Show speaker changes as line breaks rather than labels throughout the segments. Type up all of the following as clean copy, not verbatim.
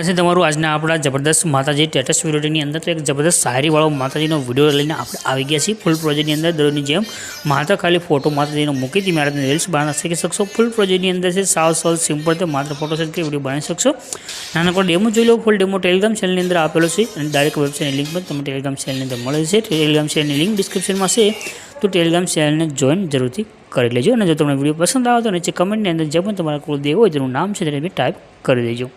स्वागत है तमारू आज अपना जबरदस्त माताजी स्टेटस विडियो अंदर तो एक जबरदस्त शायरी वालों माताजी विडियो लईने आपणे आवी गया छीए। फूल प्रोजेक्ट अंदर दररोजनी जेम मात्र खाली फोटो माताजी मूकी थी मेरा रील्स बना शीखी शकशो। फूल प्रोजेक्ट अंदर से साव सरल सिंपल तो मात्र फोटो सेट कर विडियो बनावी शकशो। नानकड़ो डेमो जोई लो। फूल डेमो टेलिग्राम चेनल अंदर आपेलो छे अने डायरेक्ट वेबसाइट लिंक पण तमने टेलिग्राम चेनल अंदर मळे छे। टेलिग्राम चेनल लिंक डिस्क्रिप्शन में छे तो टेलिग्राम चेनल ने जॉइन जरूर कर लेजो। जो तमने विडियो पसंद आवे तो नीचे कमेंट अंदर जे पण तमारा कुलदेव होय तेनुं नाम छे ते भी टाइप कर देजो।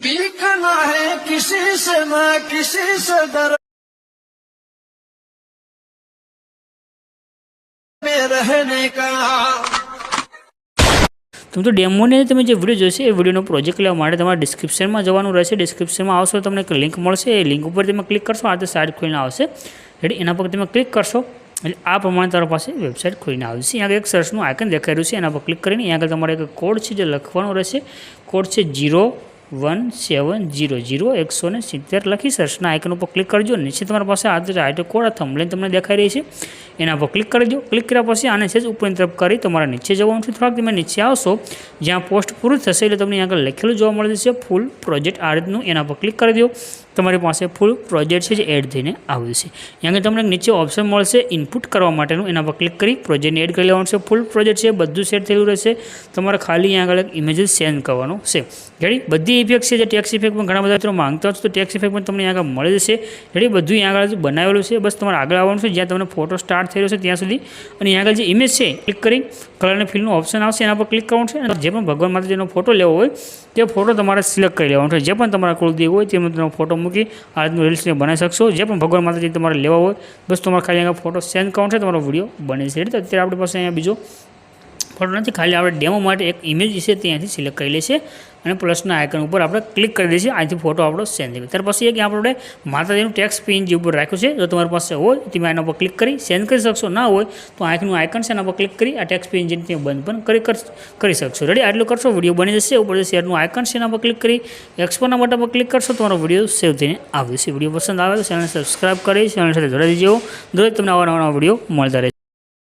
लिखना है किसी से ना किसी से डर में रहने का।
तुम तो डेमो ने तमे जे विडियो जोशे ए विडियोनो प्रोजेक्ट लेवा माटे तमारे डिस्क्रिप्शन में जवानुं रहेशे। डिस्क्रिप्शन में आवशो तमने एक लिंक मळशे। ए लिंक पर तमे क्लिक करशो आ साइट खोलीने आवशे। रेडी एना पर तमे क्लिक करशो એટલે આ પ્રમાણે તારા પાસે વેબસાઇટ ખોલીને આવશે। અહીંયા એક સર્ચનું આઇકન દેખાઈ રહ્યું છે એના પર ક્લિક કરીને અહીંયા આગળ તમારે એક કોડ છે જે લખવાનો રહેશે। કોડ છે 01700 લખી સર્ચના આઇકન ઉપર ક્લિક કરજો। નીચે તમારી પાસે આ આઈટો કોડ આ થંબનેલ તમને દેખાઈ રહી છે એના પર ક્લિક કરી દો। ક્લિક કર્યા પછી આને છે ઉપરની તરફ કરી તમારે નીચે જવાનું છે। થોડાક તમે નીચે આવશો જ્યાં પોસ્ટ પૂરું થશે એટલે તમને આગળ લખેલું જોવા મળે છે ફૂલ પ્રોજેક્ટ આ રીતનું। એના પર ક્લિક કરી દો। તમારી પાસે ફૂલ પ્રોજેક્ટ છે જે એડ થઈને આવ્યું છે। અહીંયા આગળ તમને નીચે ઓપ્શન મળશે ઇનપુટ કરવા માટેનું એના પર ક્લિક કરી પ્રોજેક્ટને એડ કરી લેવાનું છે। ફૂલ પ્રોજેક્ટ છે બધું સેટ થયેલું રહેશે। તમારે ખાલી અહીંયા આગળ એક ઇમેજ સેન્ડ કરવાનો છે। રેડી બધી ઇફેક્ટ છે જે ટેક્સ ઇફેક્ટ પણ ઘણા બધા મિત્રો માંગતા હોય તો ટેક્સ ઇફેક્ટ પણ તમને આગળ મળી જશે। રેડી બધું અહીંયા આગળ બનાવેલું છે। બસ તમારે આગળ આવવાનું છે જ્યાં તમને ફોટો સ્ટાર્ટ થઈ રહ્યો છે ત્યાં સુધી અને અહીંયા આગળ જે ઇમેજ છે ક્લિક કરી કલર અને ફિલનું ઓપ્શન આવશે એના પર ક્લિક કરવાનું છે। અને જે પણ ભગવાન માતાજીનો ફોટો લેવો હોય તે ફોટો તમારે સિલેક્ટ કરી લેવાનો છે। જે પણ તમારા કુળદેવ હોય તેનો ફોટો મૂકી આ રીતનું રીલ્સને બનાવી શકશો। જે પણ ભગવાન માતાજી તમારે લેવા હોય બસ તમારે ખાલી અહીંયા ફોટો સેન્ડ કરવાનો છે તમારો વિડીયો બની જશે। એટલે અત્યારે આપણી પાસે અહીંયા બીજો ફોટો નથી ખાલી આપણે ડેમો માટે એક ઇમેજ છે ત્યાંથી સિલેક્ટ કરી લેશે અને પ્લસના આઇકન ઉપર આપણે ક્લિક કરી દઈશું। અહીંથી ફોટો આપણો સેન્ડ થઈ ગયો। ત્યાર પછી એક આપણે માતાજીનું ટેક્સ પીએનજી ઉપર રાખ્યું છે। જો તમારી પાસે હોય તો તમે એના પર ક્લિક કરી સેન્ડ કરી શકશો। ના હોય તો આઇકનનું આઇકન છે એના પર ક્લિક કરી આ ટેક્સ પીએનજીને ત્યાં બંધ પણ કરી શકશો। રેડી આટલું કરશો વિડીયો બની જશે। ઉપર જે શેરનું આઇકન છે એના પર ક્લિક કરી એક્સપોર્ટના બટન પર ક્લિક કરશો તમારો વિડીયો સેવ થઈને આવશે। વિડીયો પસંદ આવે તો ચેનલને સબસ્ક્રાઇબ કરી ચેનલ સાથે જોડાઈ દેજો। દરેક તમને આવા નવા વિડીયો મળતા રહેશે।